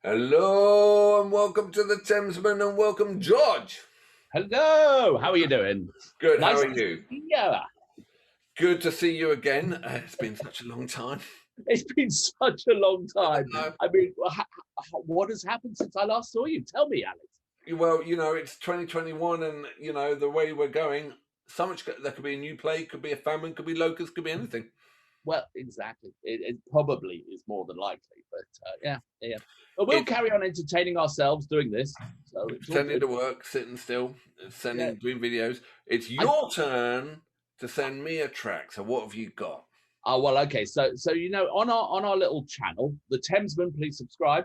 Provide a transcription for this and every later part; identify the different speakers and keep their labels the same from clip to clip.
Speaker 1: Hello and welcome to the Thamesmen and welcome George.
Speaker 2: Hello, how are you doing?
Speaker 1: Good,
Speaker 2: Nice
Speaker 1: how are you?
Speaker 2: Yeah,
Speaker 1: Good to see you again. It's been such a long time.
Speaker 2: it's been such a long time.
Speaker 1: I
Speaker 2: I mean, what has happened since I last saw you? Tell me, Alex.
Speaker 1: Well, it's 2021 and, the way we're going, so much, there could be a new plague, could be a famine, could be locusts, could be anything.
Speaker 2: Well, exactly. It probably is more than likely, but yeah. But we'll carry on entertaining ourselves doing this. So
Speaker 1: pretending to work, sitting still, doing videos. It's your turn to send me a track. So what have you got?
Speaker 2: Oh, well, okay. So on our little channel, the Thamesmen, please subscribe.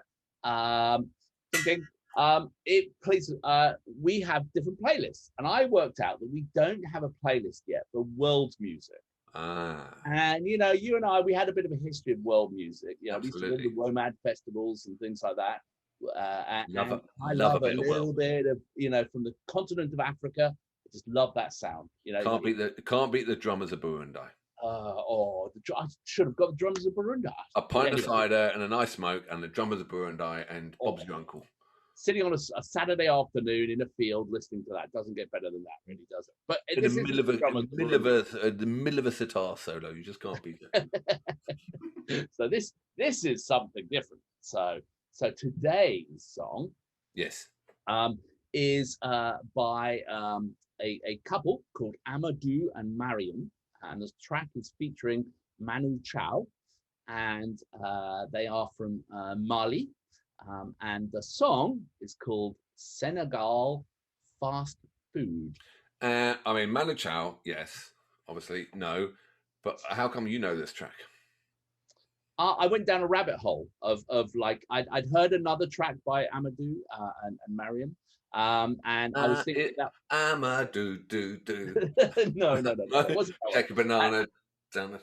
Speaker 2: Please, we have different playlists, and I worked out that we don't have a playlist yet for world music. And you and I, we had a bit of a history of world music. We used to go to WOMAD festivals and things like that. I love a little bit of from the continent of Africa. I just love that sound.
Speaker 1: Can't beat the drummers of Burundi.
Speaker 2: I should have got the drummers of Burundi.
Speaker 1: A pint of cider and a nice smoke, and the drummers of Burundi, and Bob's your uncle.
Speaker 2: Sitting on a Saturday afternoon in a field listening to that doesn't get better than that, really, does it? But
Speaker 1: in the middle of a sitar solo, you just can't beat
Speaker 2: it. So this is something different. So today's song,
Speaker 1: yes,
Speaker 2: is by a couple called Amadou and Mariam, and this track is featuring Manu Chao, and they are from Mali. And the song is called Senegal Fast Food.
Speaker 1: Manu Chao, yes, obviously, no. But how come you know this track?
Speaker 2: I went down a rabbit hole of like, I'd heard another track by Amadou and Mariam. And I was thinking that
Speaker 1: Amadou.
Speaker 2: No. It wasn't
Speaker 1: Take a banana.
Speaker 2: And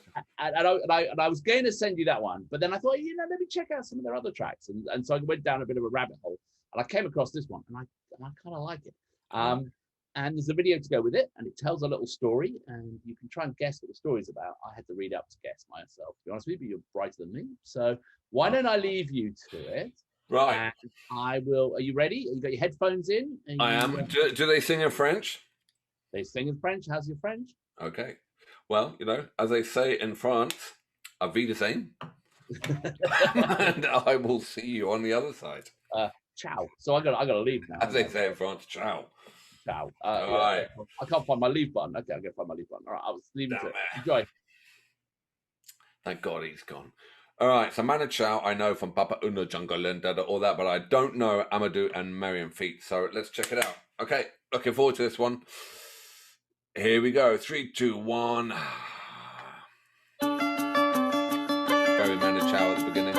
Speaker 2: I was going to send you that one, but then I thought, let me check out some of their other tracks, and so I went down a bit of a rabbit hole, and I came across this one, and I kind of like it. And there's a video to go with it, and it tells a little story, and you can try and guess what the story's about. I had to read up to guess myself. To be honest with you, you're brighter than me, so why don't I leave you to it?
Speaker 1: Right.
Speaker 2: And I will. Are you ready? You got your headphones in?
Speaker 1: I am. Do they sing in French?
Speaker 2: They sing in French. How's your French?
Speaker 1: Okay. Well, as they say in France, à Wiedersehen. And I will see you on the other side.
Speaker 2: Ciao. So I gotta leave now.
Speaker 1: As they say in France, ciao.
Speaker 2: Ciao.
Speaker 1: All right.
Speaker 2: I can't find my leave button. Okay, I'm gonna find my leave button. All right, I was leaving it. Enjoy.
Speaker 1: Thank God he's gone. All right, so Manu Chao, I know from Papa Uno Jungle and all that, but I don't know Amadou and Mariam feet. So let's check it out. Okay, looking forward to this one. Here we go. 3, 2, 1. Very Manu Chao at the beginning.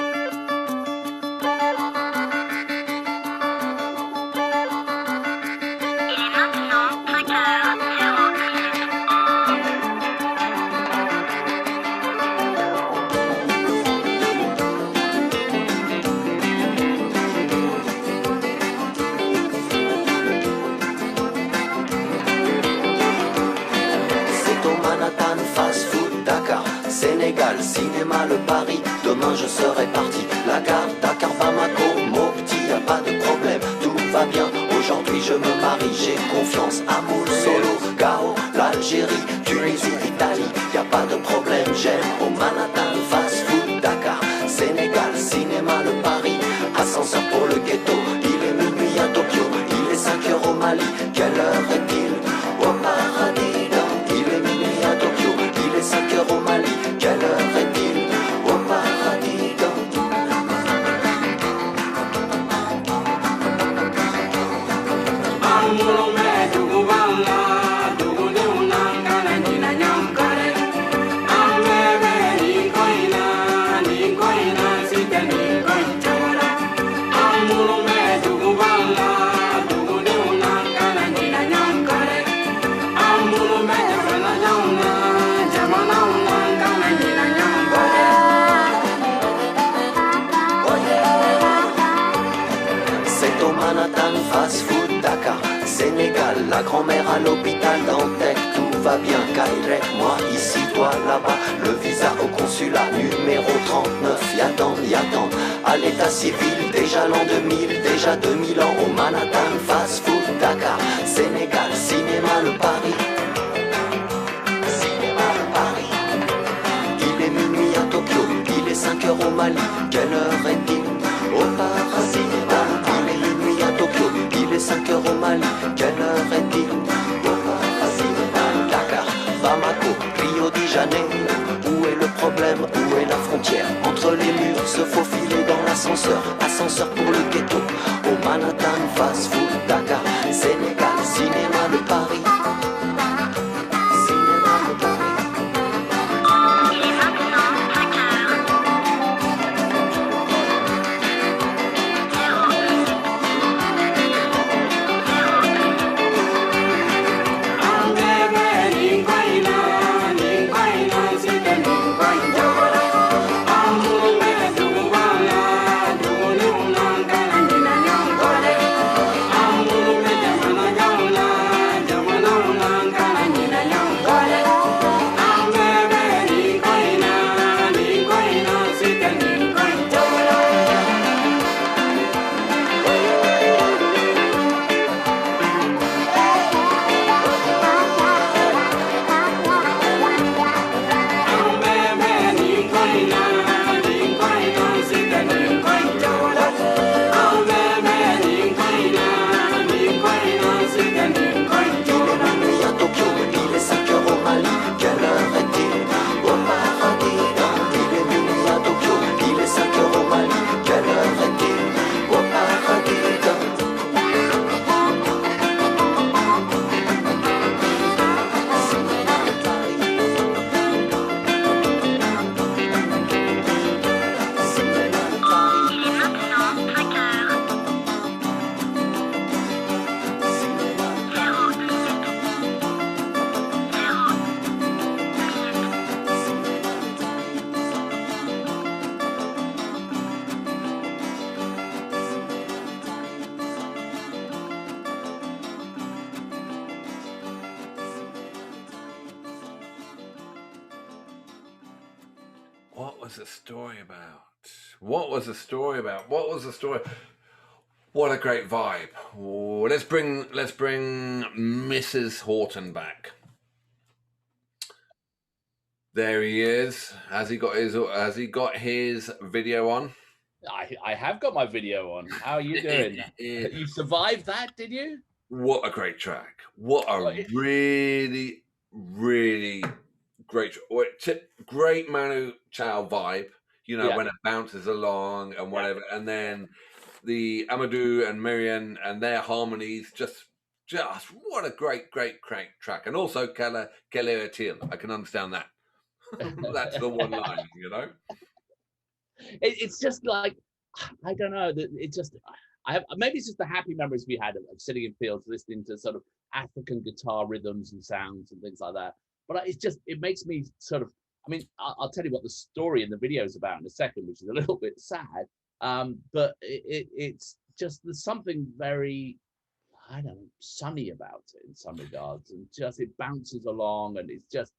Speaker 3: Fast Food, Dakar, Sénégal, cinéma, le Paris. Demain je serai parti. La gare, Dakar, Bamako, Mopti, y a pas de problème, tout va bien. Aujourd'hui je me marie, j'ai confiance. Amour, Solo, Gao, l'Algérie, Tunisie, Italie, y a pas de problème. J'aime au Manhattan, Fast Food, Dakar, Sénégal, cinéma, le Paris. Ascenseur pour le ghetto, il est minuit à Tokyo, il est 5 heures au Mali. Quelle heure est-il au paradis? 5 heures au Mali, quelle heure est-il au paradis? Fast Food, Dakar, Sénégal, la grand-mère à l'hôpital Dantec, tout va bien, Kairek, moi ici, toi là-bas, le visa au consulat numéro 39, y attendre, à l'état civil. Déjà l'an 2000, déjà 2000 ans au Manhattan Fast Food, Dakar, Sénégal, cinéma le Paris. Cinéma le Paris. Il est minuit à Tokyo, il est 5 heures au Mali. Quelle heure est-il au paradis? Il est minuit à Tokyo, il est 5 heures au Mali. Quelle heure est-il au paradis? Dakar, Bamako, Rio de Janeiro. Où est le problème? Où est la frontière? Entre les murs, se faufiler dans l'ascenseur. Ascenseur pour le ghetto. Au Manhattan Fast Food, Dakar, Sénégal, cinéma de Paris. Cinéma de Paris.
Speaker 1: What was the story about? What was the story about? What was the story? What a great vibe. Oh, let's bring Mrs. Horton back. There he is. Has he got his video on?
Speaker 2: I have got my video on. How are you doing? You survived that, did you?
Speaker 1: What a great track. What a really, really great Manu Chao vibe, you know, when it bounces along and whatever. And then the Amadou and Miriam and their harmonies, just what a great track. And also Kele Atil. I can understand that. That's the one line, you know.
Speaker 2: It's just like, I don't know. It just, maybe it's just the happy memories we had of sitting in fields listening to sort of African guitar rhythms and sounds and things like that. But it makes me sort of, I mean, I'll tell you what the story in the video is about in a second, which is a little bit sad. But it's just, there's something very, I don't know, sunny about it in some regards. And just, it bounces along and it's just,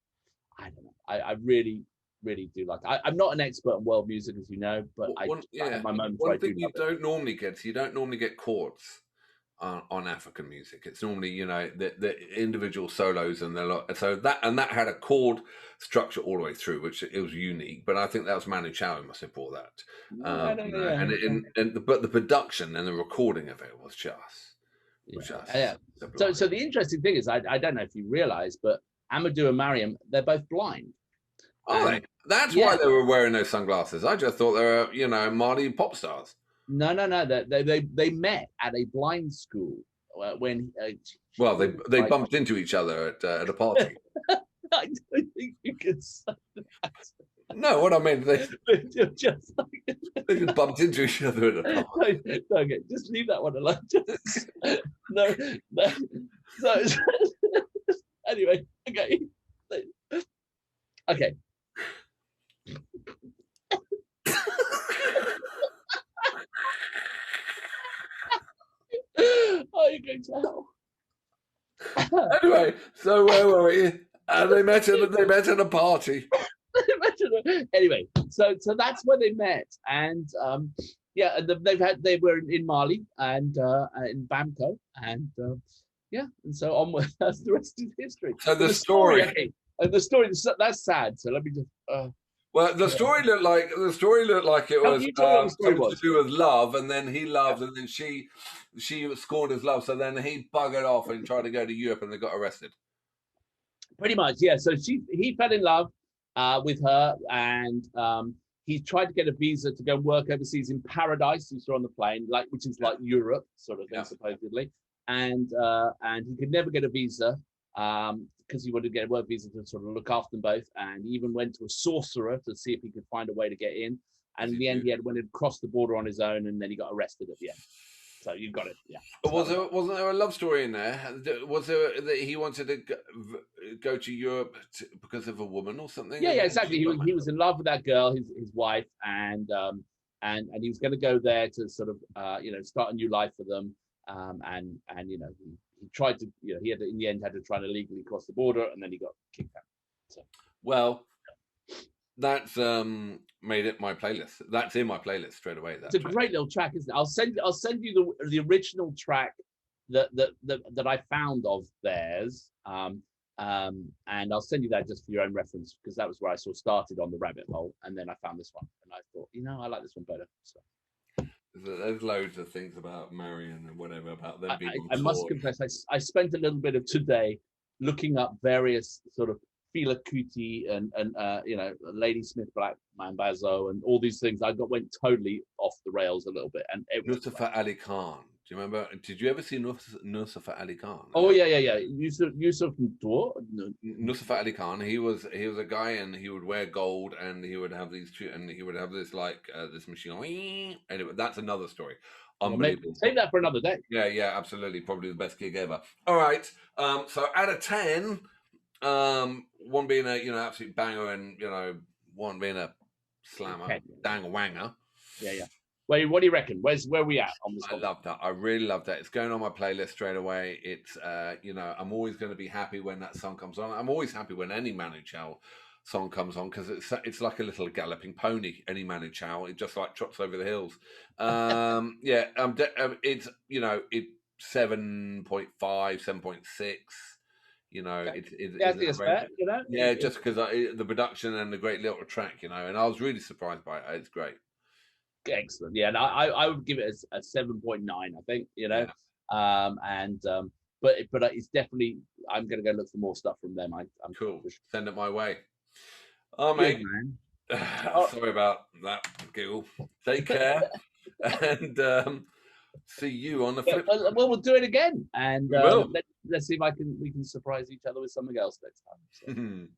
Speaker 2: I don't know. I really do like it. I'm not an expert in world music, as you know, but I have my moments.
Speaker 1: One thing you don't normally get chords on African music. It's normally, you know, the individual solos and that had a chord structure all the way through, which it was unique. But I think that was Manu Chao who must have brought that. But the production and the recording of it was just.
Speaker 2: So the interesting thing is, I don't know if you realize, but Amadou and Mariam, they're both blind.
Speaker 1: Oh, that's why they were wearing those sunglasses. I just thought they were, you know, Mali pop stars.
Speaker 2: No. They met at a blind school when.
Speaker 1: They bumped into each other at a party.
Speaker 2: I don't think you can say that.
Speaker 1: No, what I mean, they
Speaker 2: just
Speaker 1: bumped into each other at a party.
Speaker 2: No, okay, just leave that one alone. No. So anyway, okay. Oh, you're going to hell.
Speaker 1: Anyway, so where were we? They met at a party.
Speaker 2: Anyway, so that's where they met, and yeah, and they were in Mali and in Bamako, and yeah, and so on. That's the rest is history.
Speaker 1: So
Speaker 2: But
Speaker 1: the story.
Speaker 2: okay, and the story that's sad. So let me just.
Speaker 1: Well, the story looked like it was
Speaker 2: You tell me what the story
Speaker 1: something
Speaker 2: was.
Speaker 1: to do with love, and then he loved, and then she scorned his love. So then he buggered off and tried to go to Europe, and they got arrested.
Speaker 2: Pretty much, yeah. So he fell in love with her, and he tried to get a visa to go and work overseas in Paradise. You saw on the plane, which is like Europe sort of thing, supposedly. And he could never get a visa because he wanted to get a work visa to sort of look after them both. And he even went to a sorcerer to see if he could find a way to get in. And in the end, he went across the border on his own, and then he got arrested at the end. So you've got it, yeah.
Speaker 1: Wasn't there a love story in there? Was there that he wanted to go to Europe because of a woman or something?
Speaker 2: Yeah, exactly. He was in love with that girl, his wife, and he was going to go there to sort of start a new life for them. And he tried to, he had to, in the end had to try to legally cross the border, and then he got kicked out. So.
Speaker 1: Well, that's made it my playlist. That's in my playlist straight away.
Speaker 2: It's a great little track, isn't it? I'll send you the original track that I found of theirs, and I'll send you that just for your own reference, because that was where I sort of started on the rabbit hole, and then I found this one, and I thought, I like this one better. So.
Speaker 1: There's loads of things about Mariam and whatever about them being.
Speaker 2: I must confess, I spent a little bit of today looking up various sort of Fela Kuti and Lady Smith, Black Mambazo, and all these things. Went totally off the rails a little bit. And
Speaker 1: Nusrat Ali Khan. Do you remember? Did you ever see Nusrat Ali Khan?
Speaker 2: Oh yeah. Yusuf
Speaker 1: Nusrat Ali Khan. He was a guy, and he would wear gold, and he would have these and he would have this this machine. Anyway, that's another story. Unbelievable.
Speaker 2: Save that for another day.
Speaker 1: Yeah, absolutely. Probably the best gig ever. All right. So out of 10. One being a absolute banger, and one being a slammer, dang wanger.
Speaker 2: Yeah. Wait, what do you reckon? Where are we at on this?
Speaker 1: I love that. I really love that. It's going on my playlist straight away. It's I'm always going to be happy when that song comes on. I'm always happy when any Manu Chao song comes on, because it's like a little galloping pony. Any Manu Chao, it just like trots over the hills. It's it's 7.5, 7.6.
Speaker 2: It's fair,
Speaker 1: Yeah, just because the production and the great little track, and I was really surprised by it. It's great.
Speaker 2: Excellent. Yeah, and I would give it a 7.9. I think but it's definitely, I'm going to go look for more stuff from them. I'm
Speaker 1: cool.
Speaker 2: Sure.
Speaker 1: Send it my way. Oh mate, sorry about that, Giggle. Take care, and see you on the flip.
Speaker 2: Well, we'll do it again, and let's see if we can surprise each other with something else next time.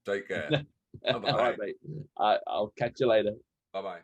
Speaker 2: So.
Speaker 1: Take care.
Speaker 2: All right, mate. I'll catch you later.
Speaker 1: Bye bye.